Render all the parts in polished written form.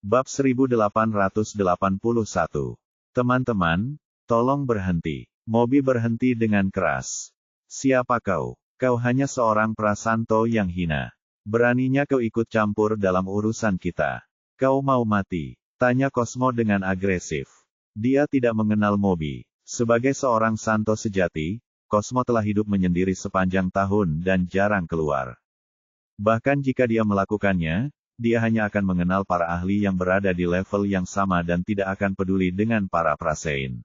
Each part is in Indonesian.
Bab 1881. Teman-teman, tolong berhenti. Mobi berhenti dengan keras. Siapa kau? Kau hanya seorang prasanto yang hina. Beraninya kau ikut campur dalam urusan kita. Kau mau mati? Tanya Cosmo dengan agresif. Dia tidak mengenal Mobi. Sebagai seorang santo sejati, Cosmo telah hidup menyendiri sepanjang tahun dan jarang keluar. Bahkan jika dia melakukannya, dia hanya akan mengenal para ahli yang berada di level yang sama dan tidak akan peduli dengan para prasein.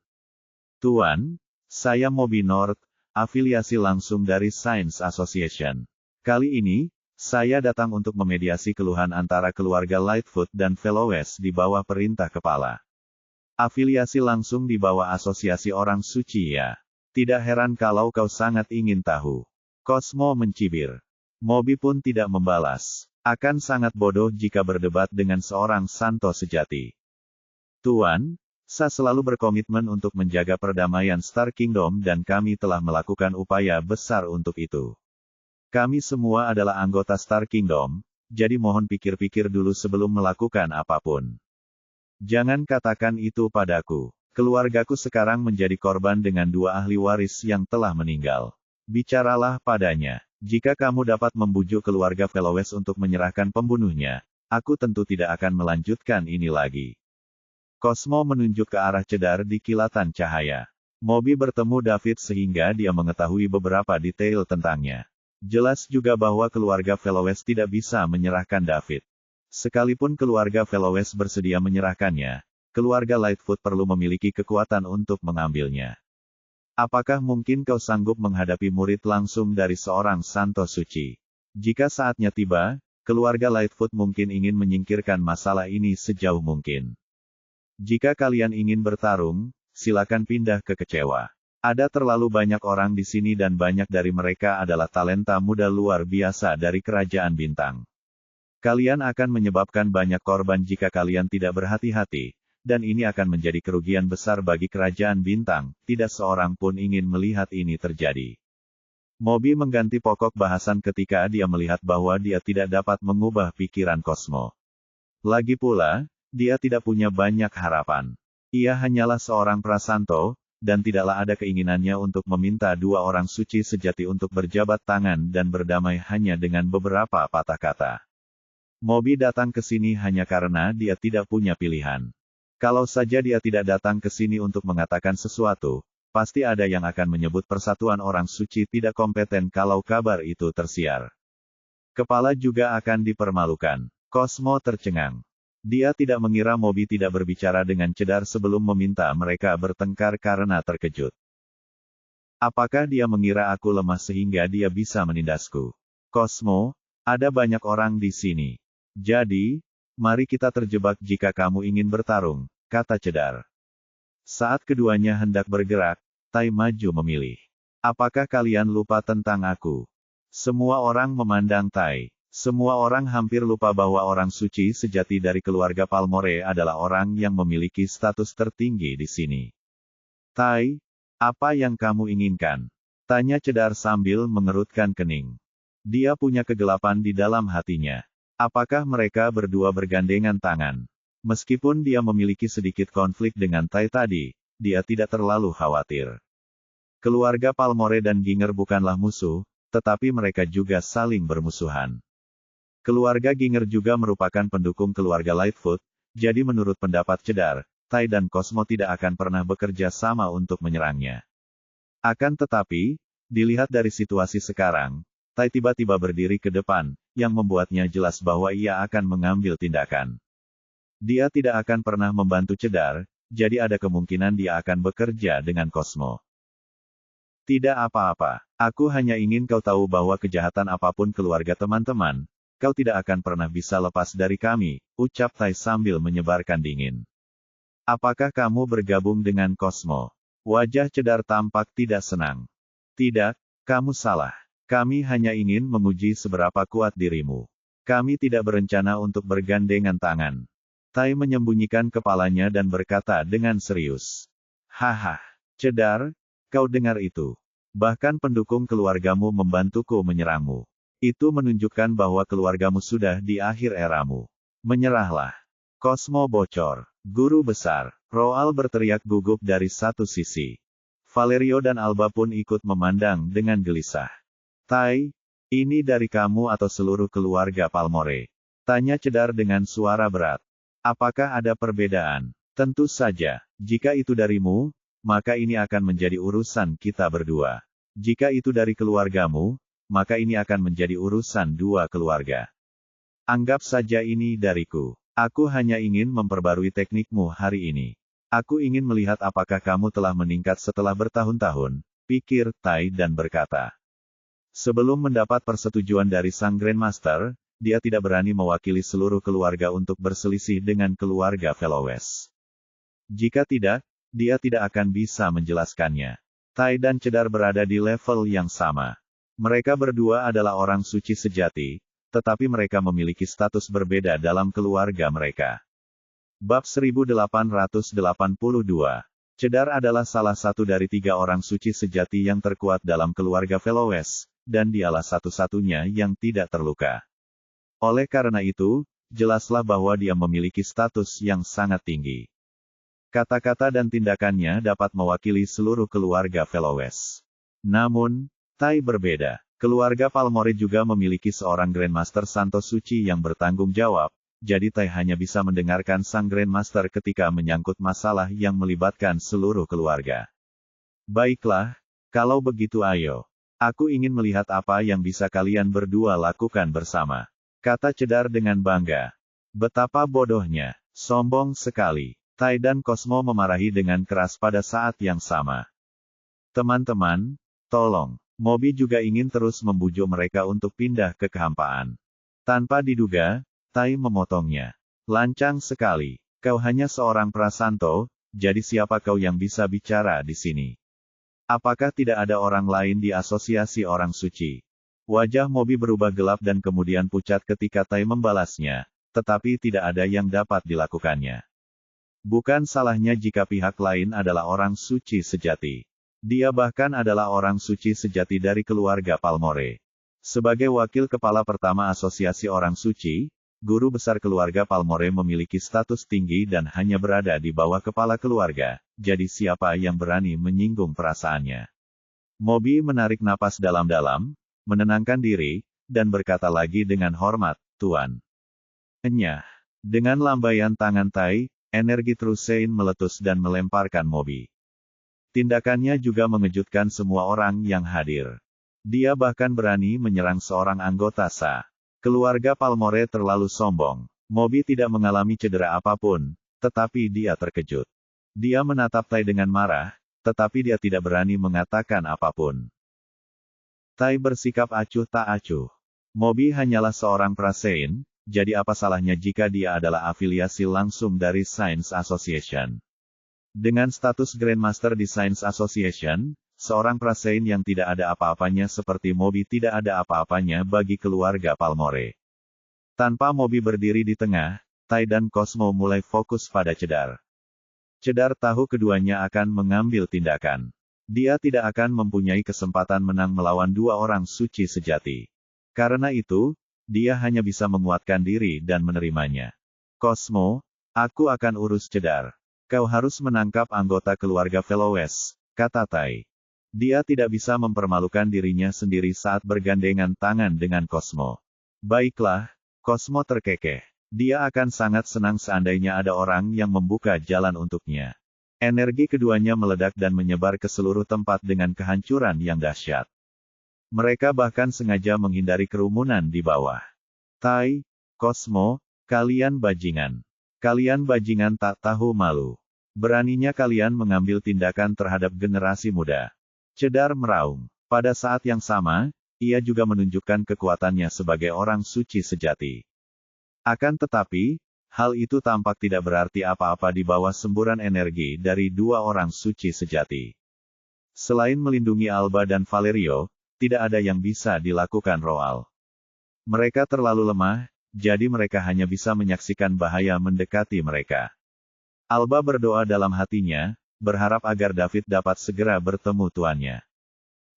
Tuan, saya Mobi North, afiliasi langsung dari Science Association. Kali ini, saya datang untuk memediasi keluhan antara keluarga Lightfoot dan Fellowes di bawah perintah kepala. Afiliasi langsung di bawah asosiasi orang suci ya. Tidak heran kalau kau sangat ingin tahu. Cosmo mencibir. Mobi pun tidak membalas. Akan sangat bodoh jika berdebat dengan seorang santo sejati. Tuan, saya selalu berkomitmen untuk menjaga perdamaian Star Kingdom dan kami telah melakukan upaya besar untuk itu. Kami semua adalah anggota Star Kingdom, jadi mohon pikir-pikir dulu sebelum melakukan apapun. Jangan katakan itu padaku. Keluargaku sekarang menjadi korban dengan dua ahli waris yang telah meninggal. Bicaralah padanya. Jika kamu dapat membujuk keluarga Fellowes untuk menyerahkan pembunuhnya, aku tentu tidak akan melanjutkan ini lagi. Cosmo menunjuk ke arah cedar di kilatan cahaya. Mobi bertemu David sehingga dia mengetahui beberapa detail tentangnya. Jelas juga bahwa keluarga Fellowes tidak bisa menyerahkan David. Sekalipun keluarga Fellowes bersedia menyerahkannya, keluarga Lightfoot perlu memiliki kekuatan untuk mengambilnya. Apakah mungkin kau sanggup menghadapi murid langsung dari seorang santo suci? Jika saatnya tiba, keluarga Lightfoot mungkin ingin menyingkirkan masalah ini sejauh mungkin. Jika kalian ingin bertarung, silakan pindah ke kecewa. Ada terlalu banyak orang di sini dan banyak dari mereka adalah talenta muda luar biasa dari Kerajaan Bintang. Kalian akan menyebabkan banyak korban jika kalian tidak berhati-hati. Dan ini akan menjadi kerugian besar bagi Kerajaan Bintang, tidak seorang pun ingin melihat ini terjadi. Mobi mengganti pokok bahasan ketika dia melihat bahwa dia tidak dapat mengubah pikiran Cosmo. Lagi pula, dia tidak punya banyak harapan. Ia hanyalah seorang prasanto, dan tidaklah ada keinginannya untuk meminta dua orang suci sejati untuk berjabat tangan dan berdamai hanya dengan beberapa patah kata. Mobi datang ke sini hanya karena dia tidak punya pilihan. Kalau saja dia tidak datang ke sini untuk mengatakan sesuatu, pasti ada yang akan menyebut persatuan orang suci tidak kompeten kalau kabar itu tersiar. Kepala juga akan dipermalukan. Cosmo tercengang. Dia tidak mengira Mobi tidak berbicara dengan cedar sebelum meminta mereka bertengkar karena terkejut. Apakah dia mengira aku lemah sehingga dia bisa menindasku? Cosmo, ada banyak orang di sini. Jadi, mari kita terjebak jika kamu ingin bertarung, kata cedar. Saat keduanya hendak bergerak, Tai maju memilih. Apakah kalian lupa tentang aku? Semua orang memandang Tai. Semua orang hampir lupa bahwa orang suci sejati dari keluarga Palmore adalah orang yang memiliki status tertinggi di sini. Tai, apa yang kamu inginkan? Tanya cedar sambil mengerutkan kening. Dia punya kegelapan di dalam hatinya. Apakah mereka berdua bergandengan tangan? Meskipun dia memiliki sedikit konflik dengan Tai tadi, dia tidak terlalu khawatir. Keluarga Palmore dan Ginger bukanlah musuh, tetapi mereka juga saling bermusuhan. Keluarga Ginger juga merupakan pendukung keluarga Lightfoot, jadi menurut pendapat cedar, Tai dan Cosmo tidak akan pernah bekerja sama untuk menyerangnya. Akan tetapi, dilihat dari situasi sekarang, Tai tiba-tiba berdiri ke depan, yang membuatnya jelas bahwa ia akan mengambil tindakan. Dia tidak akan pernah membantu cedar, jadi ada kemungkinan dia akan bekerja dengan Cosmo. Tidak apa-apa, aku hanya ingin kau tahu bahwa kejahatan apapun keluarga teman-teman, kau tidak akan pernah bisa lepas dari kami, ucap Tai sambil menyebarkan dingin. Apakah kamu bergabung dengan Cosmo? Wajah cedar tampak tidak senang. Tidak, kamu salah. Kami hanya ingin menguji seberapa kuat dirimu. Kami tidak berencana untuk bergandengan tangan. Tai menyembunyikan kepalanya dan berkata dengan serius. Haha, cedar, kau dengar itu. Bahkan pendukung keluargamu membantuku menyerangmu. Itu menunjukkan bahwa keluargamu sudah di akhir eramu. Menyerahlah. Cosmo bocor. Guru besar. Roal berteriak gugup dari satu sisi. Valerio dan Alba pun ikut memandang dengan gelisah. Tai, ini dari kamu atau seluruh keluarga Palmore? Tanya Cedar dengan suara berat. Apakah ada perbedaan? Tentu saja, jika itu darimu, maka ini akan menjadi urusan kita berdua. Jika itu dari keluargamu, maka ini akan menjadi urusan dua keluarga. Anggap saja ini dariku. Aku hanya ingin memperbarui teknikmu hari ini. Aku ingin melihat apakah kamu telah meningkat setelah bertahun-tahun, pikir Tai dan berkata. Sebelum mendapat persetujuan dari sang Grandmaster, dia tidak berani mewakili seluruh keluarga untuk berselisih dengan keluarga Felowes. Jika tidak, dia tidak akan bisa menjelaskannya. Tai dan Cedar berada di level yang sama. Mereka berdua adalah orang suci sejati, tetapi mereka memiliki status berbeda dalam keluarga mereka. Bab 1882. Cedar adalah salah satu dari 3 orang suci sejati yang terkuat dalam keluarga Felowes, dan dialah satu-satunya yang tidak terluka. Oleh karena itu, jelaslah bahwa dia memiliki status yang sangat tinggi. Kata-kata dan tindakannya dapat mewakili seluruh keluarga Felowes. Namun, Tai berbeda. Keluarga Palmore juga memiliki seorang Grandmaster Santo Suci yang bertanggung jawab, jadi Tai hanya bisa mendengarkan sang Grandmaster ketika menyangkut masalah yang melibatkan seluruh keluarga. Baiklah, kalau begitu ayo. Aku ingin melihat apa yang bisa kalian berdua lakukan bersama. Kata Cedar dengan bangga. Betapa bodohnya, sombong sekali. Tai dan Cosmo memarahi dengan keras pada saat yang sama. Teman-teman, tolong. Moby juga ingin terus membujuk mereka untuk pindah ke kehampaan. Tanpa diduga, Tai memotongnya. Lancang sekali. Kau hanya seorang prasanto, jadi siapa kau yang bisa bicara di sini? Apakah tidak ada orang lain di asosiasi orang suci? Wajah Moby berubah gelap dan kemudian pucat ketika Tai membalasnya, tetapi tidak ada yang dapat dilakukannya. Bukan salahnya jika pihak lain adalah orang suci sejati. Dia bahkan adalah orang suci sejati dari keluarga Palmore. Sebagai wakil kepala pertama asosiasi orang suci, guru besar keluarga Palmore memiliki status tinggi dan hanya berada di bawah kepala keluarga, jadi siapa yang berani menyinggung perasaannya? Moby menarik napas dalam-dalam, menenangkan diri, dan berkata lagi dengan hormat, Tuan. Enyah. Dengan lambaian tangan Tai, energi Trusein meletus dan melemparkan Moby. Tindakannya juga mengejutkan semua orang yang hadir. Dia bahkan berani menyerang seorang anggota SA. Keluarga Palmore terlalu sombong. Moby tidak mengalami cedera apapun, tetapi dia terkejut. Dia menatap Tai dengan marah, tetapi dia tidak berani mengatakan apapun. Tai bersikap acuh tak acuh. Moby hanyalah seorang prasein, jadi apa salahnya jika dia adalah afiliasi langsung dari Science Association? Dengan status Grandmaster di Science Association, seorang prasein yang tidak ada apa-apanya seperti Moby tidak ada apa-apanya bagi keluarga Palmore. Tanpa Moby berdiri di tengah, Tai dan Cosmo mulai fokus pada Cedar. Cedar tahu keduanya akan mengambil tindakan. Dia tidak akan mempunyai kesempatan menang melawan 2 orang suci sejati. Karena itu, dia hanya bisa menguatkan diri dan menerimanya. Cosmo, aku akan urus Cedar. Kau harus menangkap anggota keluarga Felowes, kata Tai. Dia tidak bisa mempermalukan dirinya sendiri saat bergandengan tangan dengan Cosmo. Baiklah, Cosmo terkekeh. Dia akan sangat senang seandainya ada orang yang membuka jalan untuknya. Energi keduanya meledak dan menyebar ke seluruh tempat dengan kehancuran yang dahsyat. Mereka bahkan sengaja menghindari kerumunan di bawah. Tai, Cosmo, kalian bajingan. Kalian bajingan tak tahu malu. Beraninya kalian mengambil tindakan terhadap generasi muda. Cedar meraung. Pada saat yang sama, ia juga menunjukkan kekuatannya sebagai orang suci sejati. Akan tetapi, hal itu tampak tidak berarti apa-apa di bawah semburan energi dari 2 orang suci sejati. Selain melindungi Alba dan Valerio, tidak ada yang bisa dilakukan Roal. Mereka terlalu lemah, jadi mereka hanya bisa menyaksikan bahaya mendekati mereka. Alba berdoa dalam hatinya, berharap agar David dapat segera bertemu tuannya.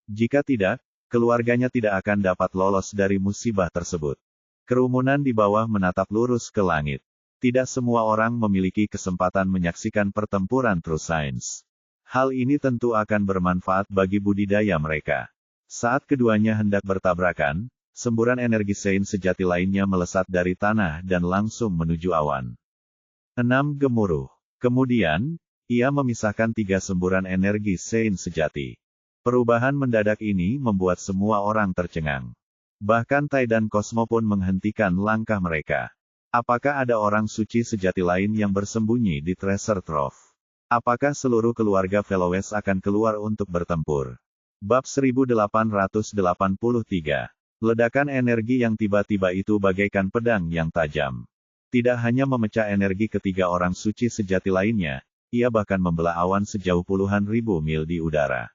Jika tidak, keluarganya tidak akan dapat lolos dari musibah tersebut. Kerumunan di bawah menatap lurus ke langit. Tidak semua orang memiliki kesempatan menyaksikan pertempuran True Science. Hal ini tentu akan bermanfaat bagi budidaya mereka. Saat keduanya hendak bertabrakan, semburan energi Sein sejati lainnya melesat dari tanah dan langsung menuju awan. 6 gemuruh. Kemudian, ia memisahkan 3 semburan energi Sein sejati. Perubahan mendadak ini membuat semua orang tercengang. Bahkan Tai dan Cosmo pun menghentikan langkah mereka. Apakah ada orang suci sejati lain yang bersembunyi di Treasure Trove? Apakah seluruh keluarga Fellows akan keluar untuk bertempur? Bab 1883. Ledakan energi yang tiba-tiba itu bagaikan pedang yang tajam. Tidak hanya memecah energi ketiga orang suci sejati lainnya, ia bahkan membelah awan sejauh puluhan ribu mil di udara.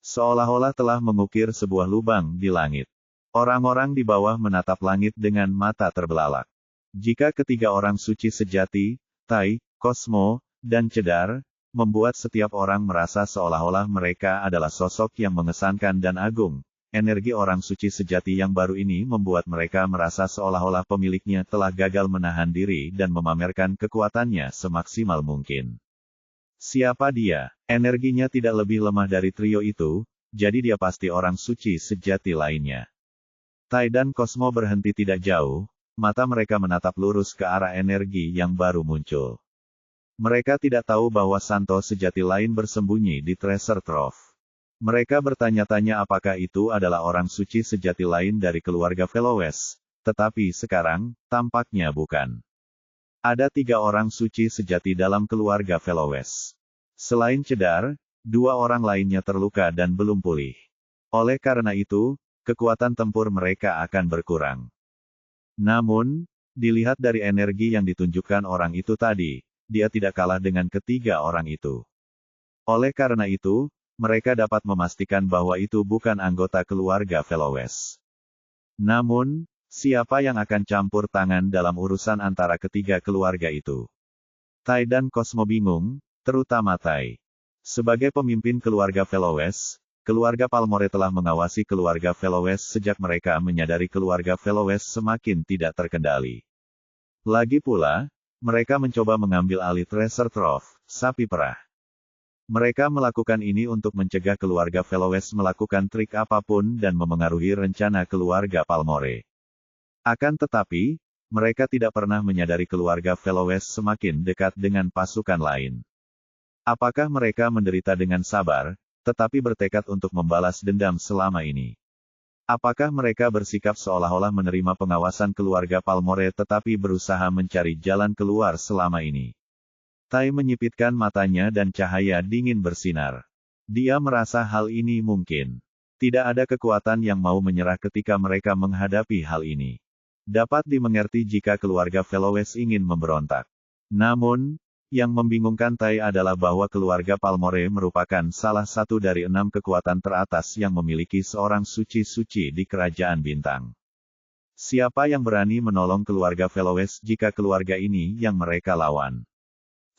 Seolah-olah telah mengukir sebuah lubang di langit. Orang-orang di bawah menatap langit dengan mata terbelalak. Jika ketiga orang suci sejati, Tai, Cosmo, dan Cedar, membuat setiap orang merasa seolah-olah mereka adalah sosok yang mengesankan dan agung, energi orang suci sejati yang baru ini membuat mereka merasa seolah-olah pemiliknya telah gagal menahan diri dan memamerkan kekuatannya semaksimal mungkin. Siapa dia? Energinya tidak lebih lemah dari trio itu, jadi dia pasti orang suci sejati lainnya. Tai dan Cosmo berhenti tidak jauh. Mata mereka menatap lurus ke arah energi yang baru muncul. Mereka tidak tahu bahwa Santo sejati lain bersembunyi di Treasure Trove. Mereka bertanya-tanya apakah itu adalah orang suci sejati lain dari keluarga Fellows, tetapi sekarang, tampaknya bukan. Ada 3 orang suci sejati dalam keluarga Fellows. Selain Cedar, 2 orang lainnya terluka dan belum pulih. Oleh karena itu, kekuatan tempur mereka akan berkurang. Namun, dilihat dari energi yang ditunjukkan orang itu tadi, dia tidak kalah dengan ketiga orang itu. Oleh karena itu, mereka dapat memastikan bahwa itu bukan anggota keluarga Fellows. Namun, siapa yang akan campur tangan dalam urusan antara ketiga keluarga itu? Tai dan Cosmo bingung, terutama Tai. Sebagai pemimpin keluarga Fellows, keluarga Palmore telah mengawasi keluarga Fellows sejak mereka menyadari keluarga Fellows semakin tidak terkendali. Lagi pula, mereka mencoba mengambil alih Treasure Trove, sapi perah. Mereka melakukan ini untuk mencegah keluarga Fellows melakukan trik apapun dan memengaruhi rencana keluarga Palmore. Akan tetapi, mereka tidak pernah menyadari keluarga Fellows semakin dekat dengan pasukan lain. Apakah mereka menderita dengan sabar, tetapi bertekad untuk membalas dendam selama ini? Apakah mereka bersikap seolah-olah menerima pengawasan keluarga Palmore tetapi berusaha mencari jalan keluar selama ini? Tai menyipitkan matanya dan cahaya dingin bersinar. Dia merasa hal ini mungkin. Tidak ada kekuatan yang mau menyerah ketika mereka menghadapi hal ini. Dapat dimengerti jika keluarga Fellows ingin memberontak. Namun, yang membingungkan Tai adalah bahwa keluarga Palmore merupakan salah satu dari 6 kekuatan teratas yang memiliki seorang suci-suci di Kerajaan Bintang. Siapa yang berani menolong keluarga Fellows jika keluarga ini yang mereka lawan?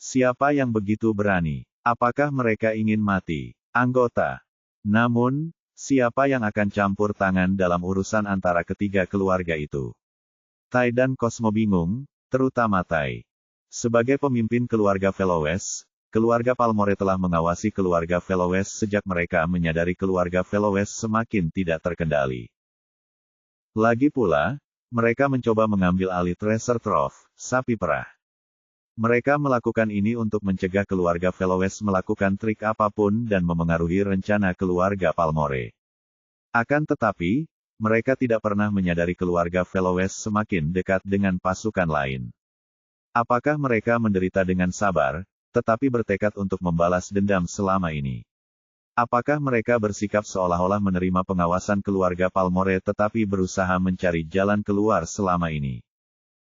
Siapa yang begitu berani? Apakah mereka ingin mati? Anggota. Namun, siapa yang akan campur tangan dalam urusan antara ketiga keluarga itu? Tai dan Cosmo bingung, terutama Tai. Sebagai pemimpin keluarga Fellows, keluarga Palmore telah mengawasi keluarga Fellows sejak mereka menyadari keluarga Fellows semakin tidak terkendali. Lagi pula, mereka mencoba mengambil alih Treasure Trove, sapi perah. Mereka melakukan ini untuk mencegah keluarga Fellows melakukan trik apapun dan memengaruhi rencana keluarga Palmore. Akan tetapi, mereka tidak pernah menyadari keluarga Fellows semakin dekat dengan pasukan lain. Apakah mereka menderita dengan sabar, tetapi bertekad untuk membalas dendam selama ini? Apakah mereka bersikap seolah-olah menerima pengawasan keluarga Palmore tetapi berusaha mencari jalan keluar selama ini?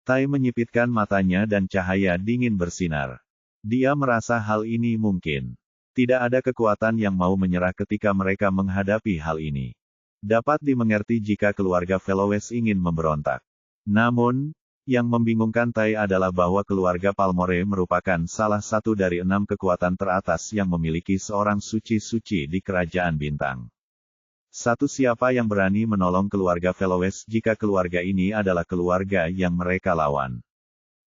Tai menyipitkan matanya dan cahaya dingin bersinar. Dia merasa hal ini mungkin. Tidak ada kekuatan yang mau menyerah ketika mereka menghadapi hal ini. Dapat dimengerti jika keluarga Fellows ingin memberontak. Namun, yang membingungkan Tai adalah bahwa keluarga Palmore merupakan salah satu dari 6 kekuatan teratas yang memiliki seorang suci-suci di Kerajaan Bintang. Siapa yang berani menolong keluarga Fellows jika keluarga ini adalah keluarga yang mereka lawan?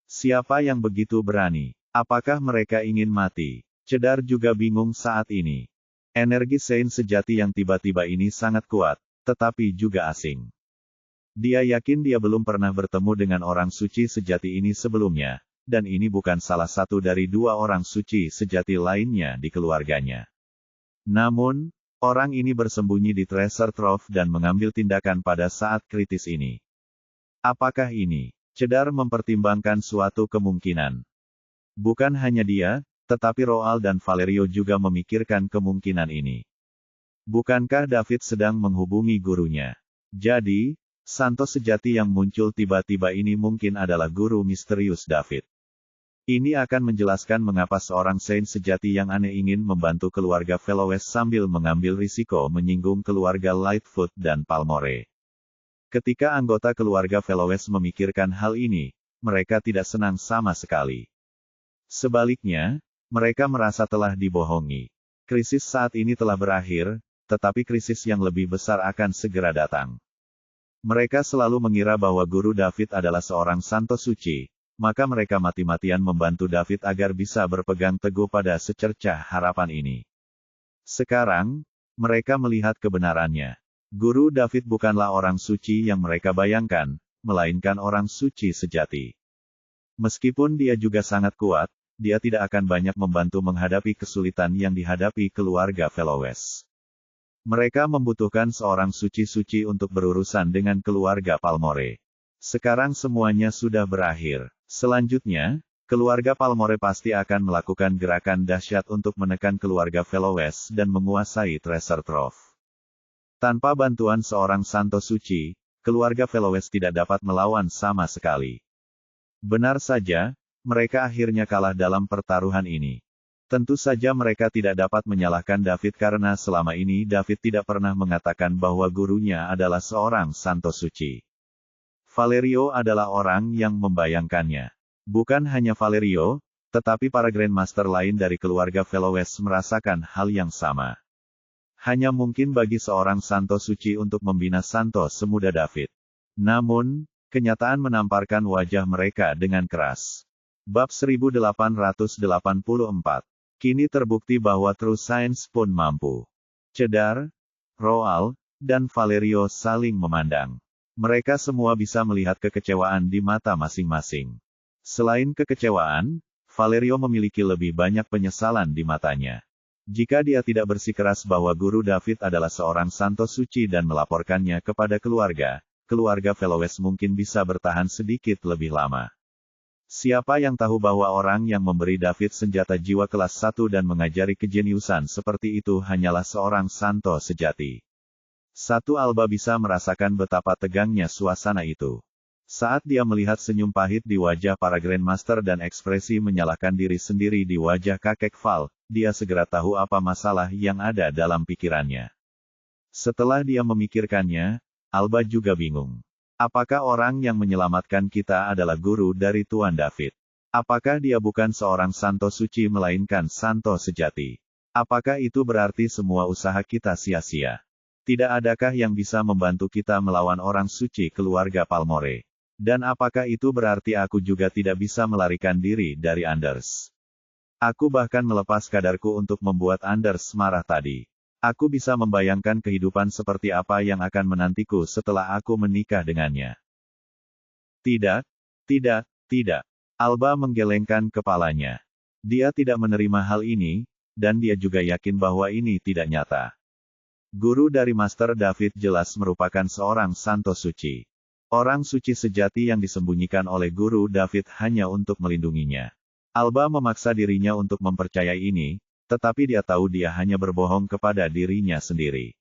Siapa yang begitu berani? Apakah mereka ingin mati? Cedar juga bingung saat ini. Energi Saint sejati yang tiba-tiba ini sangat kuat, tetapi juga asing. Dia yakin dia belum pernah bertemu dengan orang suci sejati ini sebelumnya, dan ini bukan salah satu dari dua orang suci sejati lainnya di keluarganya. Namun, orang ini bersembunyi di Treasure Trove dan mengambil tindakan pada saat kritis ini. Apakah ini? Cedar mempertimbangkan suatu kemungkinan. Bukan hanya dia, tetapi Roald dan Valerio juga memikirkan kemungkinan ini. Bukankah David sedang menghubungi gurunya? Jadi, Santo sejati yang muncul tiba-tiba ini mungkin adalah guru misterius David. Ini akan menjelaskan mengapa seorang Saint sejati yang aneh ingin membantu keluarga Fellowes sambil mengambil risiko menyinggung keluarga Lightfoot dan Palmore. Ketika anggota keluarga Fellowes memikirkan hal ini, mereka tidak senang sama sekali. Sebaliknya, mereka merasa telah dibohongi. Krisis saat ini telah berakhir, tetapi krisis yang lebih besar akan segera datang. Mereka selalu mengira bahwa guru David adalah seorang santo suci, maka mereka mati-matian membantu David agar bisa berpegang teguh pada secercah harapan ini. Sekarang, mereka melihat kebenarannya. Guru David bukanlah orang suci yang mereka bayangkan, melainkan orang suci sejati. Meskipun dia juga sangat kuat, dia tidak akan banyak membantu menghadapi kesulitan yang dihadapi keluarga Fellowes. Mereka membutuhkan seorang suci-suci untuk berurusan dengan keluarga Palmore. Sekarang semuanya sudah berakhir. Selanjutnya, keluarga Palmore pasti akan melakukan gerakan dahsyat untuk menekan keluarga Fellowes dan menguasai Treasure Trove. Tanpa bantuan seorang santo suci, keluarga Fellowes tidak dapat melawan sama sekali. Benar saja, mereka akhirnya kalah dalam pertaruhan ini. Tentu saja mereka tidak dapat menyalahkan David karena selama ini David tidak pernah mengatakan bahwa gurunya adalah seorang santo suci. Valerio adalah orang yang membayangkannya. Bukan hanya Valerio, tetapi para Grandmaster lain dari keluarga Fellowes merasakan hal yang sama. Hanya mungkin bagi seorang santo suci untuk membina santo semuda David. Namun, kenyataan menamparkan wajah mereka dengan keras. Bab 1884. Kini terbukti bahwa True Science pun mampu. Cedar, Roald, dan Valerio saling memandang. Mereka semua bisa melihat kekecewaan di mata masing-masing. Selain kekecewaan, Valerio memiliki lebih banyak penyesalan di matanya. Jika dia tidak bersikeras bahwa guru David adalah seorang santo suci dan melaporkannya kepada keluarga Fellowes mungkin bisa bertahan sedikit lebih lama. Siapa yang tahu bahwa orang yang memberi David senjata jiwa kelas 1 dan mengajari kejeniusan seperti itu hanyalah seorang santo sejati. Satu Alba bisa merasakan betapa tegangnya suasana itu. Saat dia melihat senyum pahit di wajah para Grandmaster dan ekspresi menyalahkan diri sendiri di wajah kakek Val, dia segera tahu apa masalah yang ada dalam pikirannya. Setelah dia memikirkannya, Alba juga bingung. Apakah orang yang menyelamatkan kita adalah guru dari Tuan David? Apakah dia bukan seorang santo suci melainkan santo sejati? Apakah itu berarti semua usaha kita sia-sia? Tidak adakah yang bisa membantu kita melawan orang suci keluarga Palmore? Dan apakah itu berarti aku juga tidak bisa melarikan diri dari Anders? Aku bahkan melepas kadarku untuk membuat Anders marah tadi. Aku bisa membayangkan kehidupan seperti apa yang akan menantiku setelah aku menikah dengannya. Tidak, tidak, tidak. Alba menggelengkan kepalanya. Dia tidak menerima hal ini, dan dia juga yakin bahwa ini tidak nyata. Guru dari Master David jelas merupakan seorang santo suci. Orang suci sejati yang disembunyikan oleh guru David hanya untuk melindunginya. Alba memaksa dirinya untuk mempercayai ini, tetapi dia tahu dia hanya berbohong kepada dirinya sendiri.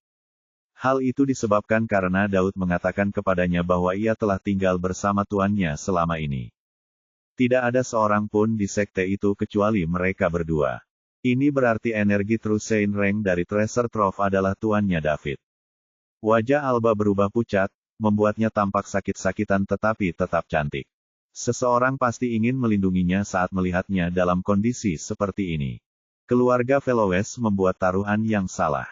Hal itu disebabkan karena Daud mengatakan kepadanya bahwa ia telah tinggal bersama tuannya selama ini. Tidak ada seorang pun di sekte itu kecuali mereka berdua. Ini berarti energi True Saint Ring dari Treasure Trove adalah tuannya David. Wajah Alba berubah pucat, membuatnya tampak sakit-sakitan tetapi tetap cantik. Seseorang pasti ingin melindunginya saat melihatnya dalam kondisi seperti ini. Keluarga Fellowes membuat taruhan yang salah.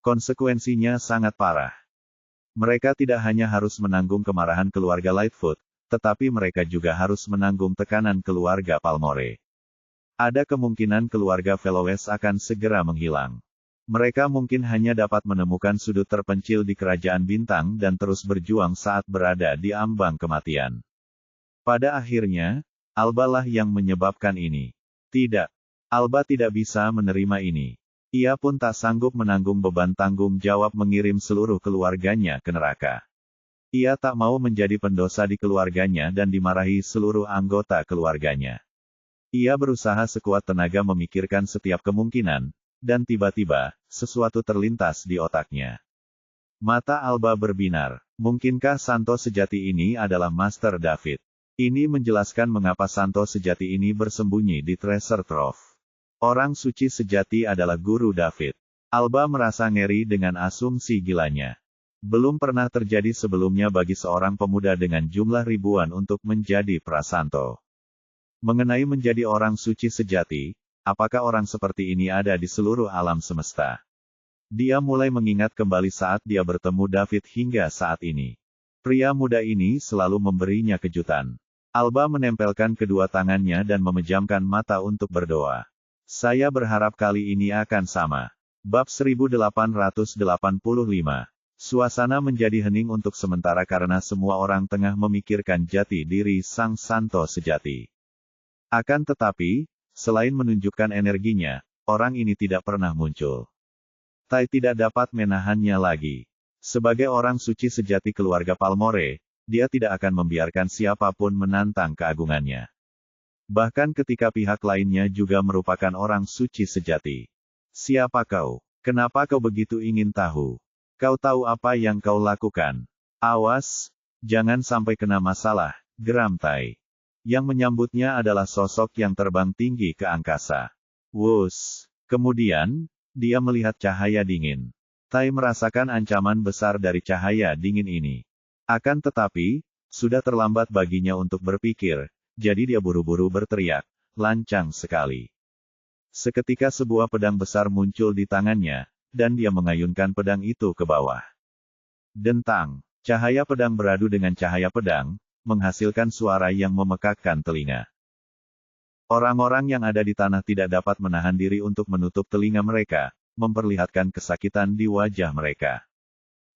Konsekuensinya sangat parah. Mereka tidak hanya harus menanggung kemarahan keluarga Lightfoot, tetapi mereka juga harus menanggung tekanan keluarga Palmore. Ada kemungkinan keluarga Veloes akan segera menghilang. Mereka mungkin hanya dapat menemukan sudut terpencil di kerajaan bintang dan terus berjuang saat berada di ambang kematian. Pada akhirnya, Alba lah yang menyebabkan ini. Tidak. Alba tidak bisa menerima ini. Ia pun tak sanggup menanggung beban tanggung jawab mengirim seluruh keluarganya ke neraka. Ia tak mau menjadi pendosa di keluarganya dan dimarahi seluruh anggota keluarganya. Ia berusaha sekuat tenaga memikirkan setiap kemungkinan, dan tiba-tiba, sesuatu terlintas di otaknya. Mata Alba berbinar. Mungkinkah Santo sejati ini adalah Master David? Ini menjelaskan mengapa Santo sejati ini bersembunyi di Treasure Trove. Orang suci sejati adalah Guru David. Alba merasa ngeri dengan asumsi gilanya. Belum pernah terjadi sebelumnya bagi seorang pemuda dengan jumlah ribuan untuk menjadi prasanto. Mengenai menjadi orang suci sejati, apakah orang seperti ini ada di seluruh alam semesta? Dia mulai mengingat kembali saat dia bertemu David hingga saat ini. Pria muda ini selalu memberinya kejutan. Alba menempelkan kedua tangannya dan memejamkan mata untuk berdoa. Saya berharap kali ini akan sama. Bab 1885. Suasana menjadi hening untuk sementara karena semua orang tengah memikirkan jati diri sang santo sejati. Akan tetapi, selain menunjukkan energinya, orang ini tidak pernah muncul. Tai tidak dapat menahannya lagi. Sebagai orang suci sejati keluarga Palmore, dia tidak akan membiarkan siapapun menantang keagungannya. Bahkan ketika pihak lainnya juga merupakan orang suci sejati. Siapa kau? Kenapa kau begitu ingin tahu? Kau tahu apa yang kau lakukan? Awas, jangan sampai kena masalah, geram Tai. Yang menyambutnya adalah sosok yang terbang tinggi ke angkasa. Wus. Kemudian, dia melihat cahaya dingin. Tai merasakan ancaman besar dari cahaya dingin ini. Akan tetapi, sudah terlambat baginya untuk berpikir, jadi dia buru-buru berteriak, lancang sekali. Seketika sebuah pedang besar muncul di tangannya, dan dia mengayunkan pedang itu ke bawah. Dentang, cahaya pedang beradu dengan cahaya pedang, menghasilkan suara yang memekakkan telinga. Orang-orang yang ada di tanah tidak dapat menahan diri untuk menutup telinga mereka, memperlihatkan kesakitan di wajah mereka.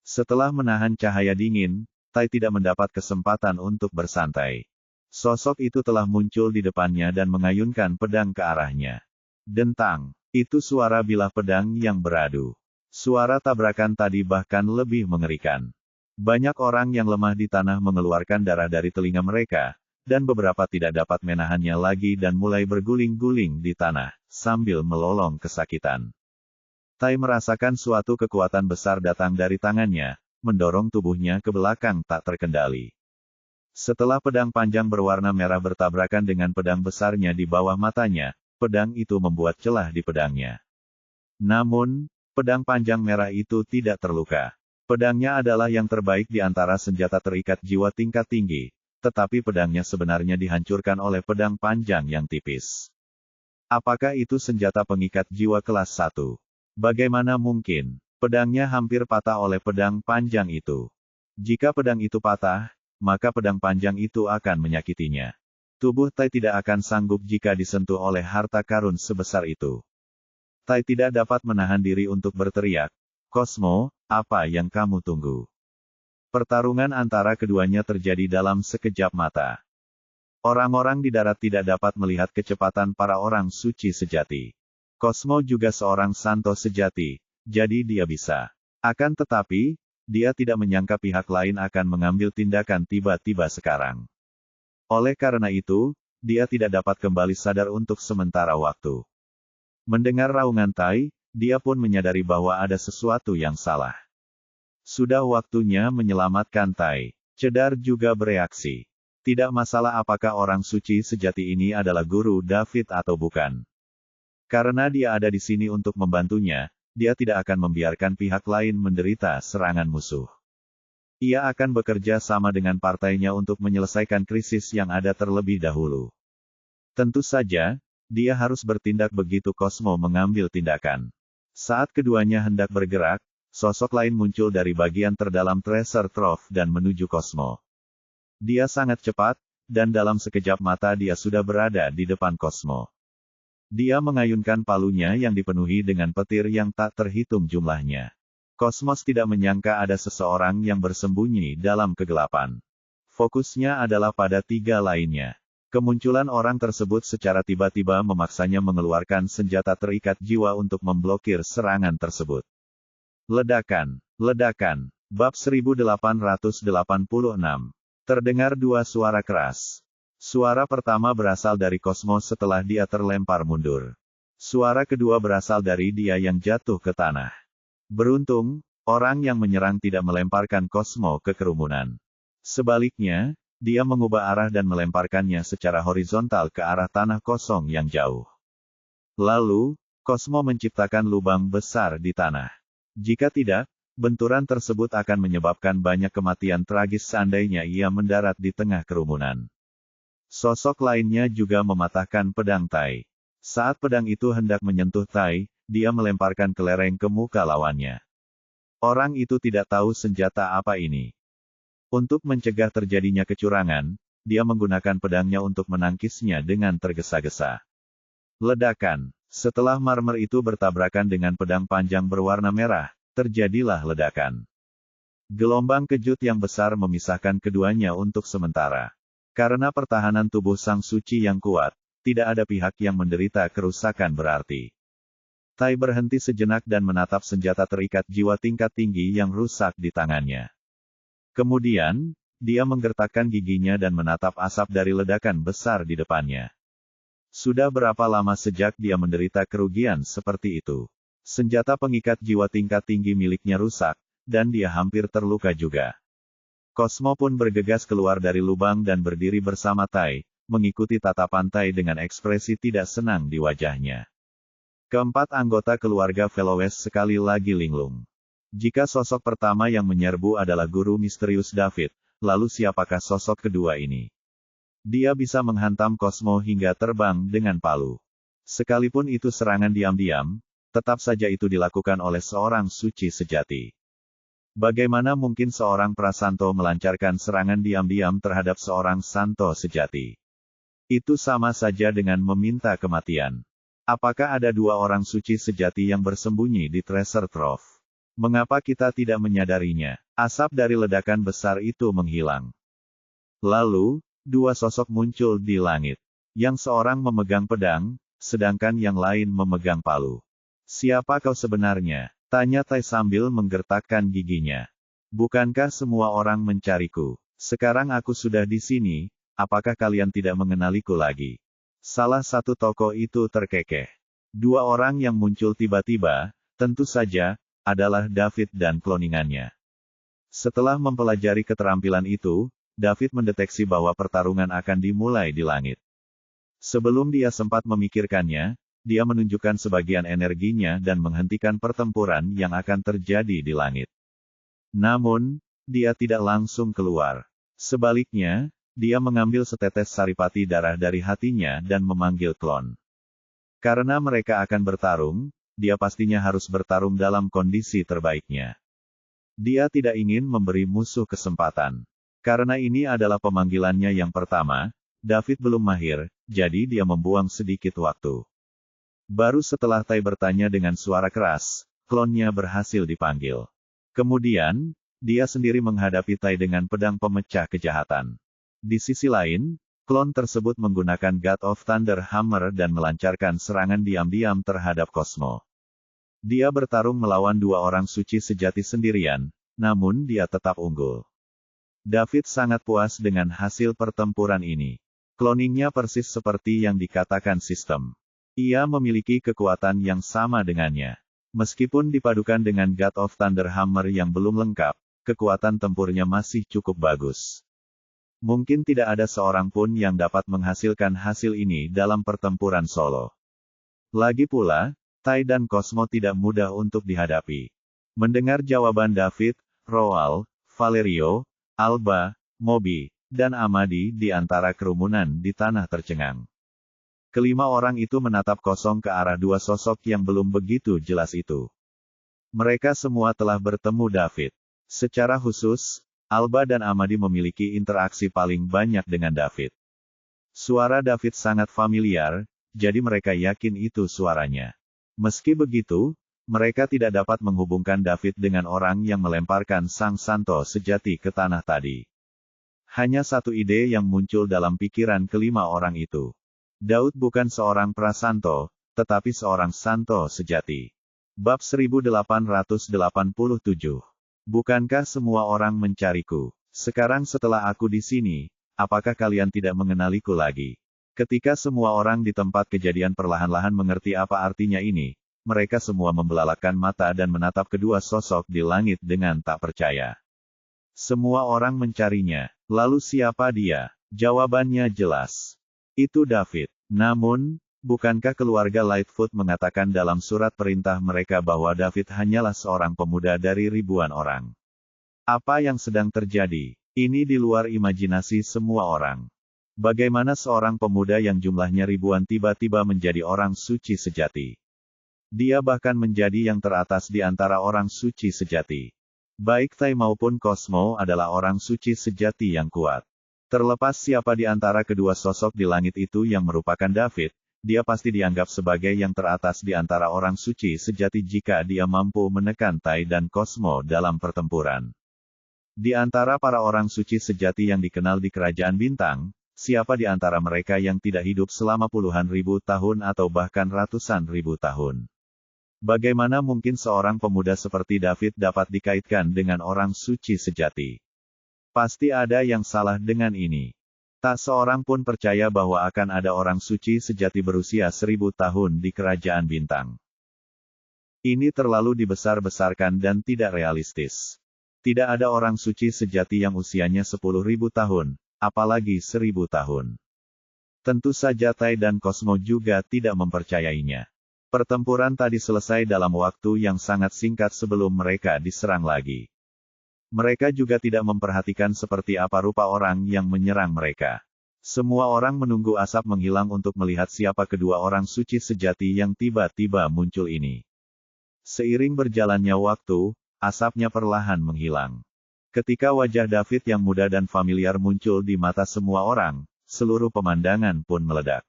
Setelah menahan cahaya dingin, Tai tidak mendapat kesempatan untuk bersantai. Sosok itu telah muncul di depannya dan mengayunkan pedang ke arahnya. Dentang. Itu suara bilah pedang yang beradu. Suara tabrakan tadi bahkan lebih mengerikan. Banyak orang yang lemah di tanah mengeluarkan darah dari telinga mereka, dan beberapa tidak dapat menahannya lagi dan mulai berguling-guling di tanah, sambil melolong kesakitan. Tai merasakan suatu kekuatan besar datang dari tangannya, mendorong tubuhnya ke belakang tak terkendali. Setelah pedang panjang berwarna merah bertabrakan dengan pedang besarnya di bawah matanya, pedang itu membuat celah di pedangnya. Namun, pedang panjang merah itu tidak terluka. Pedangnya adalah yang terbaik di antara senjata terikat jiwa tingkat tinggi, tetapi pedangnya sebenarnya dihancurkan oleh pedang panjang yang tipis. Apakah itu senjata pengikat jiwa kelas 1? Bagaimana mungkin? Pedangnya hampir patah oleh pedang panjang itu. Jika pedang itu patah, maka pedang panjang itu akan menyakitinya. Tubuh Tai tidak akan sanggup jika disentuh oleh harta karun sebesar itu. Tai tidak dapat menahan diri untuk berteriak, "Cosmo, apa yang kamu tunggu?" Pertarungan antara keduanya terjadi dalam sekejap mata. Orang-orang di darat tidak dapat melihat kecepatan para orang suci sejati. Cosmo juga seorang santo sejati, jadi dia bisa. Akan tetapi, dia tidak menyangka pihak lain akan mengambil tindakan tiba-tiba sekarang. Oleh karena itu, dia tidak dapat kembali sadar untuk sementara waktu. Mendengar raungan Tai, dia pun menyadari bahwa ada sesuatu yang salah. Sudah waktunya menyelamatkan Tai. Cedar juga bereaksi. Tidak masalah apakah orang suci sejati ini adalah Guru David atau bukan. Karena dia ada di sini untuk membantunya, dia tidak akan membiarkan pihak lain menderita serangan musuh. Ia akan bekerja sama dengan partainya untuk menyelesaikan krisis yang ada terlebih dahulu. Tentu saja, dia harus bertindak begitu Cosmo mengambil tindakan. Saat keduanya hendak bergerak, sosok lain muncul dari bagian terdalam Treasure Trove dan menuju Cosmo. Dia sangat cepat, dan dalam sekejap mata dia sudah berada di depan Cosmo. Dia mengayunkan palunya yang dipenuhi dengan petir yang tak terhitung jumlahnya. Cosmos tidak menyangka ada seseorang yang bersembunyi dalam kegelapan. Fokusnya adalah pada 3 lainnya. Kemunculan orang tersebut secara tiba-tiba memaksanya mengeluarkan senjata terikat jiwa untuk memblokir serangan tersebut. Ledakan. Ledakan. Bab 1886. Terdengar 2 suara keras. Suara pertama berasal dari Cosmo setelah dia terlempar mundur. Suara kedua berasal dari dia yang jatuh ke tanah. Beruntung, orang yang menyerang tidak melemparkan Cosmo ke kerumunan. Sebaliknya, dia mengubah arah dan melemparkannya secara horizontal ke arah tanah kosong yang jauh. Lalu, Cosmo menciptakan lubang besar di tanah. Jika tidak, benturan tersebut akan menyebabkan banyak kematian tragis seandainya ia mendarat di tengah kerumunan. Sosok lainnya juga mematahkan pedang Tai. Saat pedang itu hendak menyentuh Tai, dia melemparkan kelereng ke muka lawannya. Orang itu tidak tahu senjata apa ini. Untuk mencegah terjadinya kecurangan, dia menggunakan pedangnya untuk menangkisnya dengan tergesa-gesa. Ledakan. Setelah marmer itu bertabrakan dengan pedang panjang berwarna merah, terjadilah ledakan. Gelombang kejut yang besar memisahkan keduanya untuk sementara. Karena pertahanan tubuh Sang Suci yang kuat, tidak ada pihak yang menderita kerusakan berarti. Tai berhenti sejenak dan menatap senjata terikat jiwa tingkat tinggi yang rusak di tangannya. Kemudian, dia menggertakkan giginya dan menatap asap dari ledakan besar di depannya. Sudah berapa lama sejak dia menderita kerugian seperti itu? Senjata pengikat jiwa tingkat tinggi miliknya rusak, dan dia hampir terluka juga. Cosmo pun bergegas keluar dari lubang dan berdiri bersama Tai, mengikuti tatapan Tai dengan ekspresi tidak senang di wajahnya. Keempat anggota keluarga Velowes sekali lagi linglung. Jika sosok pertama yang menyerbu adalah guru misterius David, lalu siapakah sosok kedua ini? Dia bisa menghantam Cosmo hingga terbang dengan palu. Sekalipun itu serangan diam-diam, tetap saja itu dilakukan oleh seorang suci sejati. Bagaimana mungkin seorang prasanto melancarkan serangan diam-diam terhadap seorang santo sejati? Itu sama saja dengan meminta kematian. Apakah ada 2 orang suci sejati yang bersembunyi di Treasure Trove? Mengapa kita tidak menyadarinya? Asap dari ledakan besar itu menghilang. Lalu, 2 sosok muncul di langit. Yang seorang memegang pedang, sedangkan yang lain memegang palu. Siapa kau sebenarnya? Tanya Tai sambil menggertakkan giginya. Bukankah semua orang mencariku? Sekarang aku sudah di sini, apakah kalian tidak mengenaliku lagi? Salah satu tokoh itu terkekeh. 2 orang yang muncul tiba-tiba, tentu saja, adalah David dan kloningannya. Setelah mempelajari keterampilan itu, David mendeteksi bahwa pertarungan akan dimulai di langit. Sebelum dia sempat memikirkannya, dia menunjukkan sebagian energinya dan menghentikan pertempuran yang akan terjadi di langit. Namun, dia tidak langsung keluar. Sebaliknya, dia mengambil setetes saripati darah dari hatinya dan memanggil klon. Karena mereka akan bertarung, dia pastinya harus bertarung dalam kondisi terbaiknya. Dia tidak ingin memberi musuh kesempatan. Karena ini adalah pemanggilannya yang pertama, David belum mahir, jadi dia membuang sedikit waktu. Baru setelah Tai bertanya dengan suara keras, klonnya berhasil dipanggil. Kemudian, dia sendiri menghadapi Tai dengan pedang pemecah kejahatan. Di sisi lain, klon tersebut menggunakan God of Thunder Hammer dan melancarkan serangan diam-diam terhadap Cosmo. Dia bertarung melawan 2 orang suci sejati sendirian, namun dia tetap unggul. David sangat puas dengan hasil pertempuran ini. Cloningnya persis seperti yang dikatakan sistem. Ia memiliki kekuatan yang sama dengannya. Meskipun dipadukan dengan God of Thunder Hammer yang belum lengkap, kekuatan tempurnya masih cukup bagus. Mungkin tidak ada seorang pun yang dapat menghasilkan hasil ini dalam pertempuran solo. Lagi pula, Tai dan Cosmo tidak mudah untuk dihadapi. Mendengar jawaban David, Roal, Valerio, Alba, Moby, dan Amadi di antara kerumunan di tanah tercengang. Kelima orang itu menatap kosong ke arah 2 sosok yang belum begitu jelas itu. Mereka semua telah bertemu David. Secara khusus, Alba dan Amadi memiliki interaksi paling banyak dengan David. Suara David sangat familiar, jadi mereka yakin itu suaranya. Meski begitu, mereka tidak dapat menghubungkan David dengan orang yang melemparkan sang santo sejati ke tanah tadi. Hanya satu ide yang muncul dalam pikiran kelima orang itu. Daud bukan seorang prasanto, tetapi seorang santo sejati. Bab 1887. Bukankah semua orang mencariku? Sekarang setelah aku di sini, apakah kalian tidak mengenaliku lagi? Ketika semua orang di tempat kejadian perlahan-lahan mengerti apa artinya ini, mereka semua membelalakan mata dan menatap kedua sosok di langit dengan tak percaya. Semua orang mencarinya. Lalu siapa dia? Jawabannya jelas. Itu David. Namun, bukankah keluarga Lightfoot mengatakan dalam surat perintah mereka bahwa David hanyalah seorang pemuda dari ribuan orang? Apa yang sedang terjadi? Ini di luar imajinasi semua orang. Bagaimana seorang pemuda yang jumlahnya ribuan tiba-tiba menjadi orang suci sejati? Dia bahkan menjadi yang teratas di antara orang suci sejati. Baik Tai maupun Cosmo adalah orang suci sejati yang kuat. Terlepas siapa di antara kedua sosok di langit itu yang merupakan David, dia pasti dianggap sebagai yang teratas di antara orang suci sejati jika dia mampu menekan Tai dan Cosmo dalam pertempuran. Di antara para orang suci sejati yang dikenal di Kerajaan Bintang, siapa di antara mereka yang tidak hidup selama puluhan ribu tahun atau bahkan ratusan ribu tahun? Bagaimana mungkin seorang pemuda seperti David dapat dikaitkan dengan orang suci sejati? Pasti ada yang salah dengan ini. Tak seorang pun percaya bahwa akan ada orang suci sejati berusia 1000 tahun di Kerajaan Bintang. Ini terlalu dibesar-besarkan dan tidak realistis. Tidak ada orang suci sejati yang usianya 10.000 tahun, apalagi 1000 tahun. Tentu saja Tai dan Cosmo juga tidak mempercayainya. Pertempuran tadi selesai dalam waktu yang sangat singkat sebelum mereka diserang lagi. Mereka juga tidak memperhatikan seperti apa rupa orang yang menyerang mereka. Semua orang menunggu asap menghilang untuk melihat siapa kedua orang suci sejati yang tiba-tiba muncul ini. Seiring berjalannya waktu, asapnya perlahan menghilang. Ketika wajah David yang muda dan familiar muncul di mata semua orang, seluruh pemandangan pun meledak.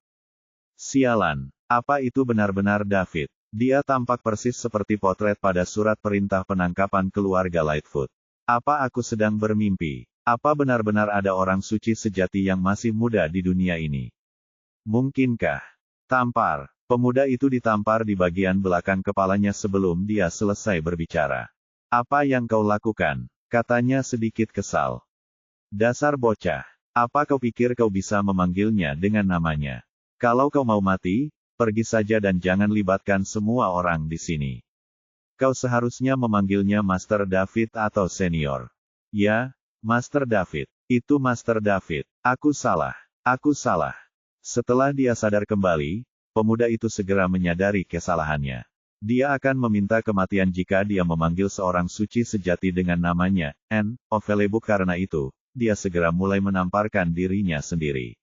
Sialan, apa itu benar-benar David? Dia tampak persis seperti potret pada surat perintah penangkapan keluarga Lightfoot. Apa aku sedang bermimpi? Apa benar-benar ada orang suci sejati yang masih muda di dunia ini? Mungkinkah? Tampar. Pemuda itu ditampar di bagian belakang kepalanya sebelum dia selesai berbicara. Apa yang kau lakukan? Katanya sedikit kesal. Dasar bocah. Apa kau pikir kau bisa memanggilnya dengan namanya? Kalau kau mau mati, pergi saja dan jangan libatkan semua orang di sini. Kau seharusnya memanggilnya Master David atau Senior. Ya, Master David. Itu Master David. Aku salah. Aku salah. Setelah dia sadar kembali, pemuda itu segera menyadari kesalahannya. Dia akan meminta kematian jika dia memanggil seorang suci sejati dengan namanya, Ovelebuk. Karena itu, dia segera mulai menamparkan dirinya sendiri.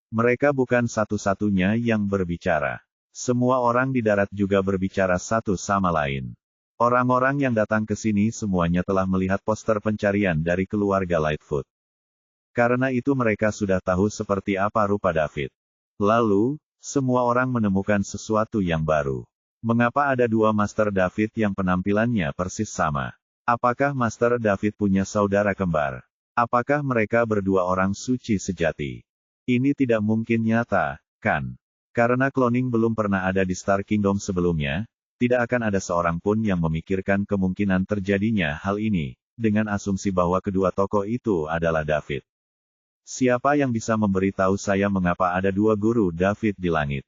Mereka bukan satu-satunya yang berbicara. Semua orang di darat juga berbicara satu sama lain. Orang-orang yang datang ke sini semuanya telah melihat poster pencarian dari keluarga Lightfoot. Karena itu mereka sudah tahu seperti apa rupa David. Lalu, semua orang menemukan sesuatu yang baru. Mengapa ada dua Master David yang penampilannya persis sama? Apakah Master David punya saudara kembar? Apakah mereka berdua orang suci sejati? Ini tidak mungkin nyata, kan? Karena cloning belum pernah ada di Star Kingdom sebelumnya, tidak akan ada seorang pun yang memikirkan kemungkinan terjadinya hal ini, dengan asumsi bahwa kedua tokoh itu adalah David. Siapa yang bisa memberitahu saya mengapa ada dua guru David di langit?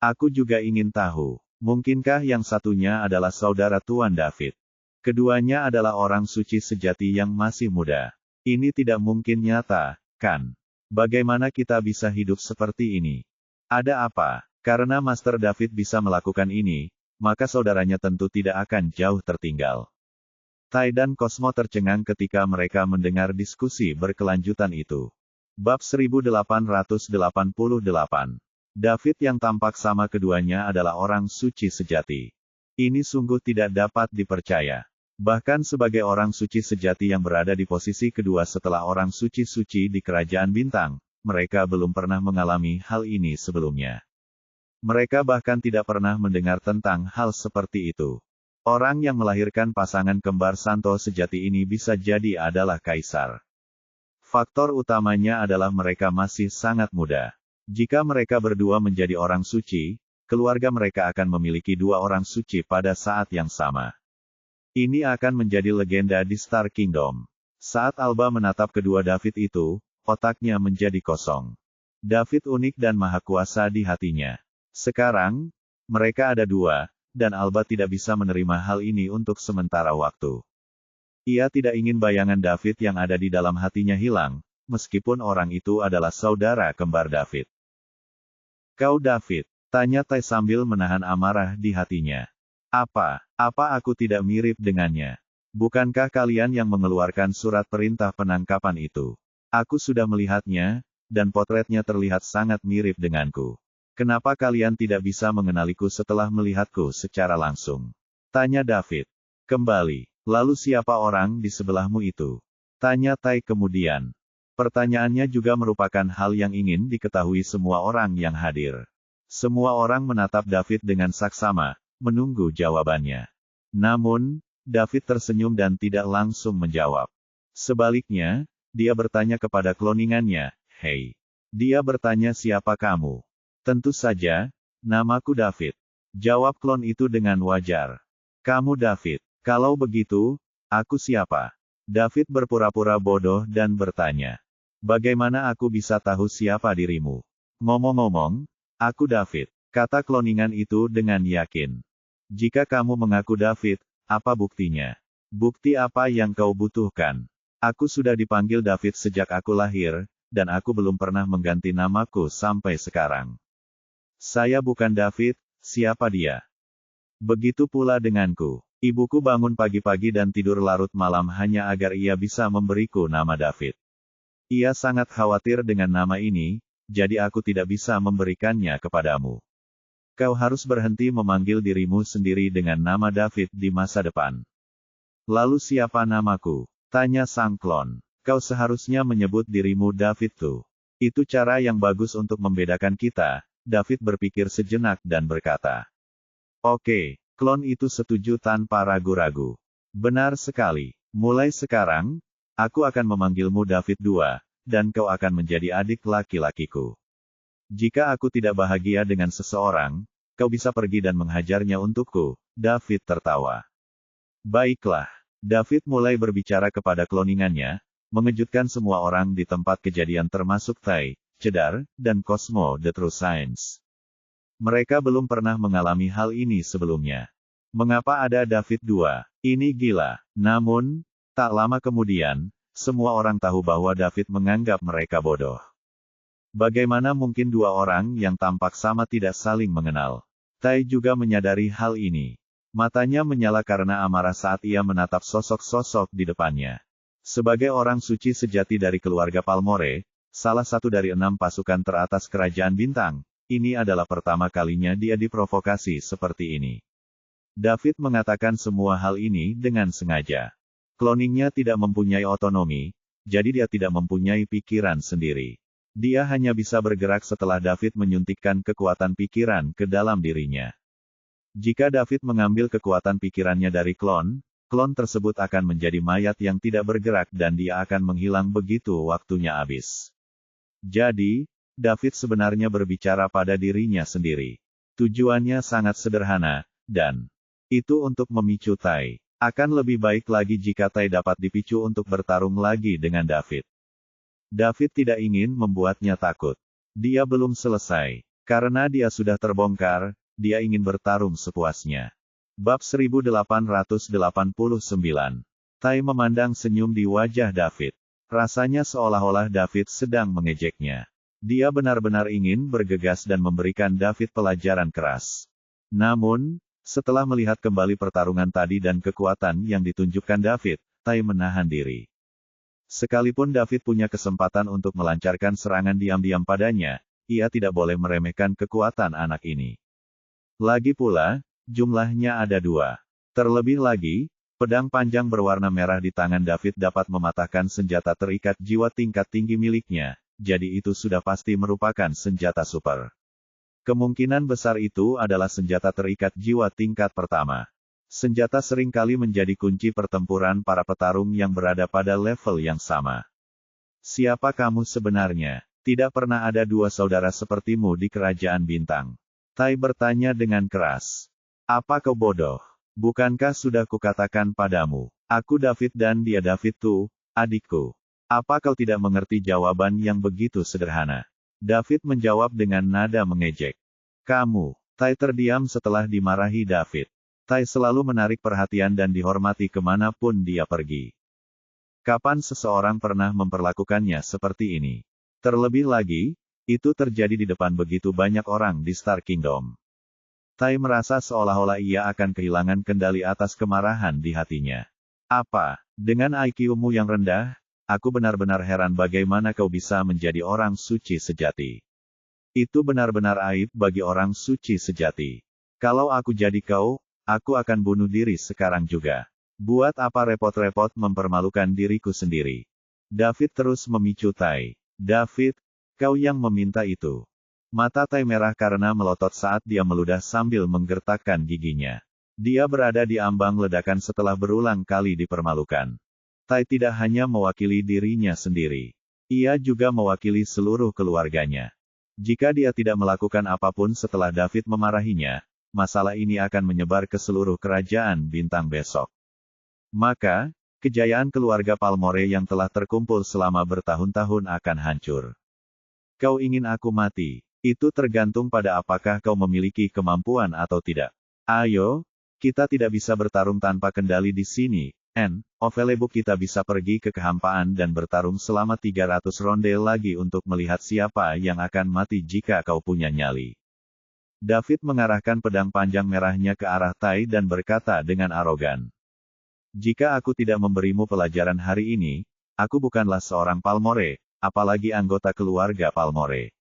Aku juga ingin tahu. Mungkinkah yang satunya adalah saudara Tuan David? Keduanya adalah orang suci sejati yang masih muda. Ini tidak mungkin nyata, kan? Bagaimana kita bisa hidup seperti ini? Ada apa? Karena Master David bisa melakukan ini, maka saudaranya tentu tidak akan jauh tertinggal. Tai dan Cosmo tercengang ketika mereka mendengar diskusi berkelanjutan itu. Bab 1888. David yang tampak sama keduanya adalah orang suci sejati. Ini sungguh tidak dapat dipercaya. Bahkan sebagai orang suci sejati yang berada di posisi kedua setelah orang suci-suci di Kerajaan Bintang, mereka belum pernah mengalami hal ini sebelumnya. Mereka bahkan tidak pernah mendengar tentang hal seperti itu. Orang yang melahirkan pasangan kembar Santo sejati ini bisa jadi adalah kaisar. Faktor utamanya adalah mereka masih sangat muda. Jika mereka berdua menjadi orang suci, keluarga mereka akan memiliki dua orang suci pada saat yang sama. Ini akan menjadi legenda di Star Kingdom. Saat Alba menatap kedua David itu, otaknya menjadi kosong. David unik dan maha kuasa di hatinya. Sekarang, mereka ada dua, dan Alba tidak bisa menerima hal ini untuk sementara waktu. Ia tidak ingin bayangan David yang ada di dalam hatinya hilang, meskipun orang itu adalah saudara kembar David. "Kau David?" tanya Tai sambil menahan amarah di hatinya. Apa aku tidak mirip dengannya? Bukankah kalian yang mengeluarkan surat perintah penangkapan itu? Aku sudah melihatnya, dan potretnya terlihat sangat mirip denganku. Kenapa kalian tidak bisa mengenaliku setelah melihatku secara langsung? Tanya David. Kembali, lalu siapa orang di sebelahmu itu? Tanya Tai kemudian. Pertanyaannya juga merupakan hal yang ingin diketahui semua orang yang hadir. Semua orang menatap David dengan saksama, menunggu jawabannya. Namun, David tersenyum dan tidak langsung menjawab. Sebaliknya, dia bertanya kepada kloningannya, "Hei." Dia bertanya, "Siapa kamu?" "Tentu saja, namaku David." Jawab klon itu dengan wajar. "Kamu David. Kalau begitu, aku siapa?" David berpura-pura bodoh dan bertanya. "Bagaimana aku bisa tahu siapa dirimu?" "Ngomong-ngomong, aku David," kata kloningan itu dengan yakin. "Jika kamu mengaku David, apa buktinya? Bukti apa yang kau butuhkan? Aku sudah dipanggil David sejak aku lahir, dan aku belum pernah mengganti namaku sampai sekarang. Saya bukan David, siapa dia? Begitu pula denganku. Ibuku bangun pagi-pagi dan tidur larut malam hanya agar ia bisa memberiku nama David. Ia sangat khawatir dengan nama ini, jadi aku tidak bisa memberikannya kepadamu. Kau harus berhenti memanggil dirimu sendiri dengan nama David di masa depan." "Lalu siapa namaku?" tanya sang klon. "Kau seharusnya menyebut dirimu David tuh. Itu cara yang bagus untuk membedakan kita." David berpikir sejenak dan berkata. "Oke." Klon itu setuju tanpa ragu-ragu. "Benar sekali. Mulai sekarang, aku akan memanggilmu David II, dan kau akan menjadi adik laki-lakiku. Jika aku tidak bahagia dengan seseorang, kau bisa pergi dan menghajarnya untukku." David tertawa. "Baiklah." David mulai berbicara kepada kloningannya, mengejutkan semua orang di tempat kejadian termasuk Tai, Cedar, dan Cosmo the True Science. Mereka belum pernah mengalami hal ini sebelumnya. Mengapa ada David II? Ini gila. Namun, tak lama kemudian, semua orang tahu bahwa David menganggap mereka bodoh. Bagaimana mungkin dua orang yang tampak sama tidak saling mengenal? Tai juga menyadari hal ini. Matanya menyala karena amarah saat ia menatap sosok-sosok di depannya. Sebagai orang suci sejati dari keluarga Palmore, salah satu dari 6 pasukan teratas Kerajaan Bintang, ini adalah pertama kalinya dia diprovokasi seperti ini. David mengatakan semua hal ini dengan sengaja. Kloningnya tidak mempunyai otonomi, jadi dia tidak mempunyai pikiran sendiri. Dia hanya bisa bergerak setelah David menyuntikkan kekuatan pikiran ke dalam dirinya. Jika David mengambil kekuatan pikirannya dari klon tersebut akan menjadi mayat yang tidak bergerak dan dia akan menghilang begitu waktunya habis. Jadi, David sebenarnya berbicara pada dirinya sendiri. Tujuannya sangat sederhana, dan itu untuk memicu Tai. Akan lebih baik lagi jika Tai dapat dipicu untuk bertarung lagi dengan David. David tidak ingin membuatnya takut. Dia belum selesai. Karena dia sudah terbongkar, dia ingin bertarung sepuasnya. Bab 1889. Tai memandang senyum di wajah David. Rasanya seolah-olah David sedang mengejeknya. Dia benar-benar ingin bergegas dan memberikan David pelajaran keras. Namun, setelah melihat kembali pertarungan tadi dan kekuatan yang ditunjukkan David, Tai menahan diri. Sekalipun David punya kesempatan untuk melancarkan serangan diam-diam padanya, ia tidak boleh meremehkan kekuatan anak ini. Lagi pula, jumlahnya ada 2. Terlebih lagi, Pedang panjang berwarna merah di tangan David dapat mematahkan senjata terikat jiwa tingkat tinggi miliknya, jadi itu sudah pasti merupakan senjata super. Kemungkinan besar itu adalah senjata terikat jiwa tingkat pertama. Senjata seringkali menjadi kunci pertempuran para petarung yang berada pada level yang sama. Siapa kamu sebenarnya? Tidak pernah ada dua saudara sepertimu di Kerajaan Bintang. Tai bertanya dengan keras. Apa kau bodoh? Bukankah sudah kukatakan padamu, aku David dan dia David tuh, adikku. Apa kau tidak mengerti jawaban yang begitu sederhana? David menjawab dengan nada mengejek. Kamu. Tai terdiam setelah dimarahi David. Tai selalu menarik perhatian dan dihormati kemanapun dia pergi. Kapan seseorang pernah memperlakukannya seperti ini? Terlebih lagi, itu terjadi di depan begitu banyak orang di Star Kingdom. Tai merasa seolah-olah ia akan kehilangan kendali atas kemarahan di hatinya. Apa? Dengan IQ-mu yang rendah, aku benar-benar heran bagaimana kau bisa menjadi orang suci sejati. Itu benar-benar aib bagi orang suci sejati. Kalau aku jadi kau, aku akan bunuh diri sekarang juga. Buat apa repot-repot mempermalukan diriku sendiri? David terus memicu Tai. David, kau yang meminta itu. Mata Tai merah karena melotot saat dia meludah sambil menggertakkan giginya. Dia berada di ambang ledakan setelah berulang kali dipermalukan. Tai tidak hanya mewakili dirinya sendiri. Ia juga mewakili seluruh keluarganya. Jika dia tidak melakukan apapun setelah David memarahinya, masalah ini akan menyebar ke seluruh Kerajaan Bintang besok. Maka, kejayaan keluarga Palmore yang telah terkumpul selama bertahun-tahun akan hancur. Kau ingin aku mati? Itu tergantung pada apakah kau memiliki kemampuan atau tidak. Ayo, kita tidak bisa bertarung tanpa kendali di sini, Ovelebu kita bisa pergi ke kehampaan dan bertarung selama 300 ronde lagi untuk melihat siapa yang akan mati jika kau punya nyali. David mengarahkan pedang panjang merahnya ke arah Tai dan berkata dengan arogan. Jika aku tidak memberimu pelajaran hari ini, aku bukanlah seorang Palmore, apalagi anggota keluarga Palmore.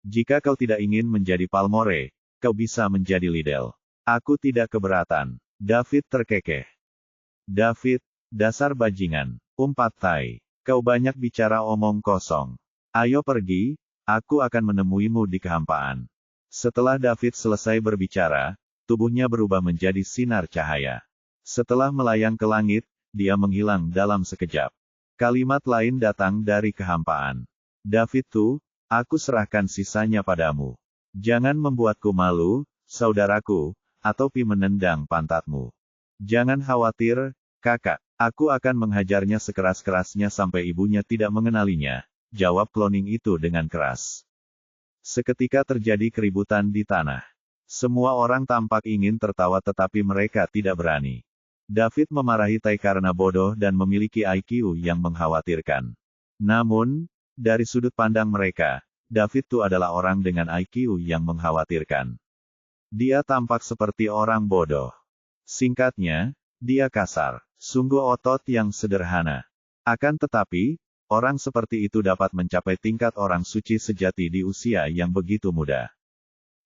Jika kau tidak ingin menjadi Palmore, kau bisa menjadi Liddell. Aku tidak keberatan. David terkekeh. David, dasar bajingan, umpat Tai. Kau banyak bicara omong kosong. Ayo pergi, aku akan menemuimu di kehampaan. Setelah David selesai berbicara, tubuhnya berubah menjadi sinar cahaya. Setelah melayang ke langit, dia menghilang dalam sekejap. Kalimat lain datang dari kehampaan. David tuh, aku serahkan sisanya padamu. Jangan membuatku malu, saudaraku, atau Pi menendang pantatmu. Jangan khawatir, kakak. Aku akan menghajarnya sekeras-kerasnya sampai ibunya tidak mengenalinya, jawab cloning itu dengan keras. Seketika terjadi keributan di tanah. Semua orang tampak ingin tertawa tetapi mereka tidak berani. David memarahi Tai karena bodoh dan memiliki IQ yang mengkhawatirkan. Namun, dari sudut pandang mereka, David itu adalah orang dengan IQ yang mengkhawatirkan. Dia tampak seperti orang bodoh. Singkatnya, dia kasar. Sungguh otot yang sederhana. Akan tetapi, orang seperti itu dapat mencapai tingkat orang suci sejati di usia yang begitu muda.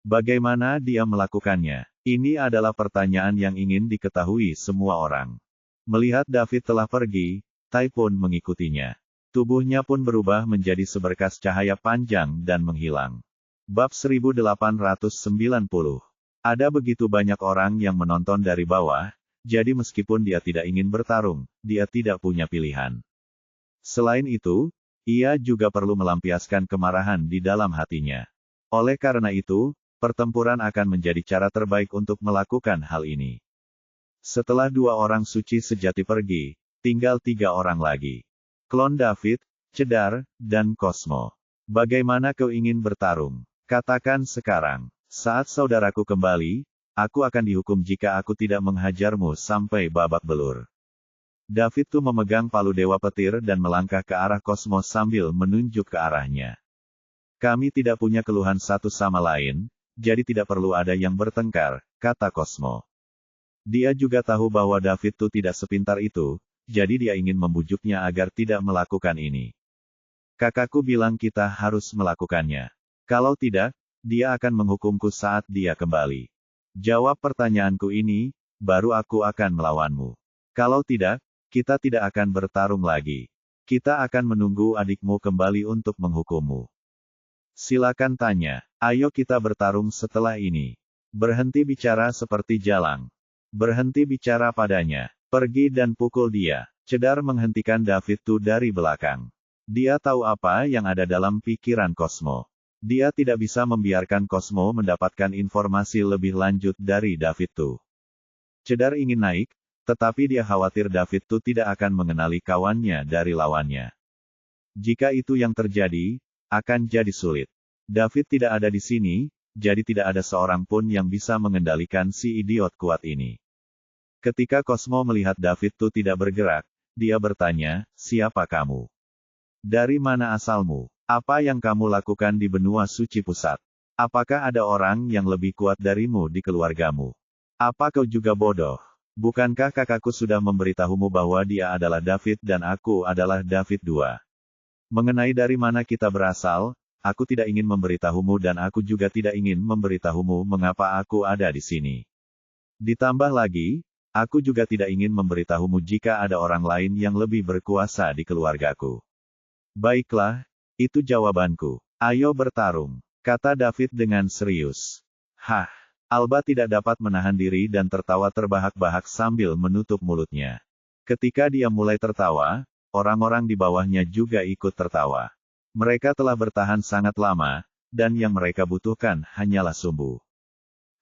Bagaimana dia melakukannya? Ini adalah pertanyaan yang ingin diketahui semua orang. Melihat David telah pergi, Tai pun mengikutinya. Tubuhnya pun berubah menjadi seberkas cahaya panjang dan menghilang. Bab 1890. Ada begitu banyak orang yang menonton dari bawah, jadi meskipun dia tidak ingin bertarung, dia tidak punya pilihan. Selain itu, ia juga perlu melampiaskan kemarahan di dalam hatinya. Oleh karena itu, pertempuran akan menjadi cara terbaik untuk melakukan hal ini. Setelah dua orang suci sejati pergi, tinggal 3 orang lagi. Klon David, Cedar, dan Cosmo. Bagaimana kau ingin bertarung? Katakan sekarang. Saat saudaraku kembali, aku akan dihukum jika aku tidak menghajarmu sampai babak belur. David tuh memegang palu Dewa Petir dan melangkah ke arah Cosmo sambil menunjuk ke arahnya. Kami tidak punya keluhan satu sama lain, jadi tidak perlu ada yang bertengkar, kata Cosmo. Dia juga tahu bahwa David tuh tidak sepintar itu, jadi dia ingin membujuknya agar tidak melakukan ini. Kakakku bilang kita harus melakukannya. Kalau tidak, dia akan menghukumku saat dia kembali. Jawab pertanyaanku ini, baru aku akan melawanmu. Kalau tidak, kita tidak akan bertarung lagi. Kita akan menunggu adikmu kembali untuk menghukummu. Silakan tanya. Ayo kita bertarung setelah ini. Berhenti bicara seperti jalang. Berhenti bicara padanya. Pergi dan pukul dia. Cedar menghentikan David Tu dari belakang. Dia tahu apa yang ada dalam pikiran Cosmo. Dia tidak bisa membiarkan Cosmo mendapatkan informasi lebih lanjut dari David Tu. Cedar ingin naik, tetapi dia khawatir David Tu tidak akan mengenali kawannya dari lawannya. Jika itu yang terjadi, akan jadi sulit. David tidak ada di sini, jadi tidak ada seorang pun yang bisa mengendalikan si idiot kuat ini. Ketika Cosmo melihat David Tu tidak bergerak, dia bertanya, "Siapa kamu? Dari mana asalmu? Apa yang kamu lakukan di benua suci pusat? Apakah ada orang yang lebih kuat darimu di keluargamu? Apa kau juga bodoh? Bukankah kakakku sudah memberitahumu bahwa dia adalah David dan aku adalah David II? Mengenai dari mana kita berasal, aku tidak ingin memberitahumu dan aku juga tidak ingin memberitahumu mengapa aku ada di sini. Ditambah lagi, aku juga tidak ingin memberitahumu jika ada orang lain yang lebih berkuasa di keluargaku." "Baiklah, itu jawabanku. Ayo bertarung," kata David dengan serius. Hah, Alba tidak dapat menahan diri dan tertawa terbahak-bahak sambil menutup mulutnya. Ketika dia mulai tertawa, orang-orang di bawahnya juga ikut tertawa. Mereka telah bertahan sangat lama, dan yang mereka butuhkan hanyalah sumbu.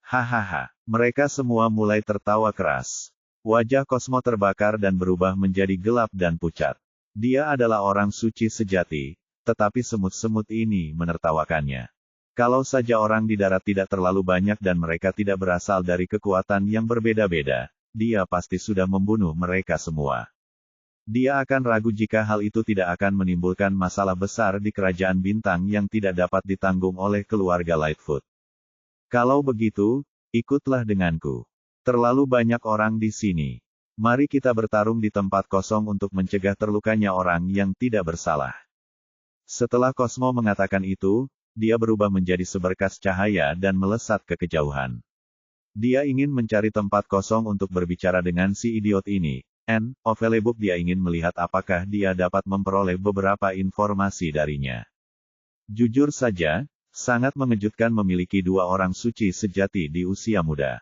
Hahaha, mereka semua mulai tertawa keras. Wajah Cosmo terbakar dan berubah menjadi gelap dan pucat. Dia adalah orang suci sejati, tetapi semut-semut ini menertawakannya. Kalau saja orang di darat tidak terlalu banyak dan mereka tidak berasal dari kekuatan yang berbeda-beda, dia pasti sudah membunuh mereka semua. Dia akan ragu jika hal itu tidak akan menimbulkan masalah besar di kerajaan bintang yang tidak dapat ditanggung oleh keluarga Lightfoot. Kalau begitu, ikutlah denganku. Terlalu banyak orang di sini. Mari kita bertarung di tempat kosong untuk mencegah terlukanya orang yang tidak bersalah. Setelah Cosmo mengatakan itu, dia berubah menjadi seberkas cahaya dan melesat ke kejauhan. Dia ingin mencari tempat kosong untuk berbicara dengan si idiot ini. Ovelebuk dia ingin melihat apakah dia dapat memperoleh beberapa informasi darinya. Jujur saja, sangat mengejutkan memiliki dua orang suci sejati di usia muda.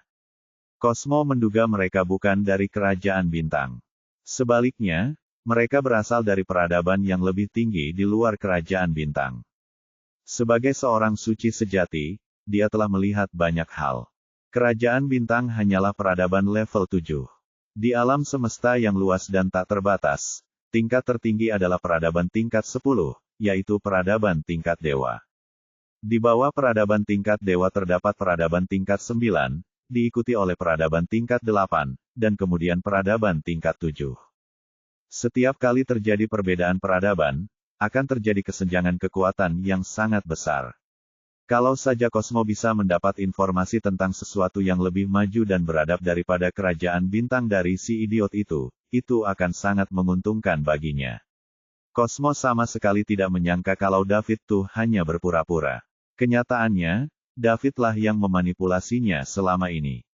Cosmo menduga mereka bukan dari kerajaan bintang. Sebaliknya, mereka berasal dari peradaban yang lebih tinggi di luar kerajaan bintang. Sebagai seorang suci sejati, dia telah melihat banyak hal. Kerajaan bintang hanyalah peradaban level 7. Di alam semesta yang luas dan tak terbatas, tingkat tertinggi adalah peradaban tingkat 10, yaitu peradaban tingkat dewa. Di bawah peradaban tingkat dewa terdapat peradaban tingkat 9, diikuti oleh peradaban tingkat 8, dan kemudian peradaban tingkat 7. Setiap kali terjadi perbedaan peradaban, akan terjadi kesenjangan kekuatan yang sangat besar. Kalau saja Cosmo bisa mendapat informasi tentang sesuatu yang lebih maju dan beradab daripada kerajaan bintang dari si idiot itu akan sangat menguntungkan baginya. Cosmo sama sekali tidak menyangka kalau David Tu hanya berpura-pura. Kenyataannya, Davidlah yang memanipulasinya selama ini.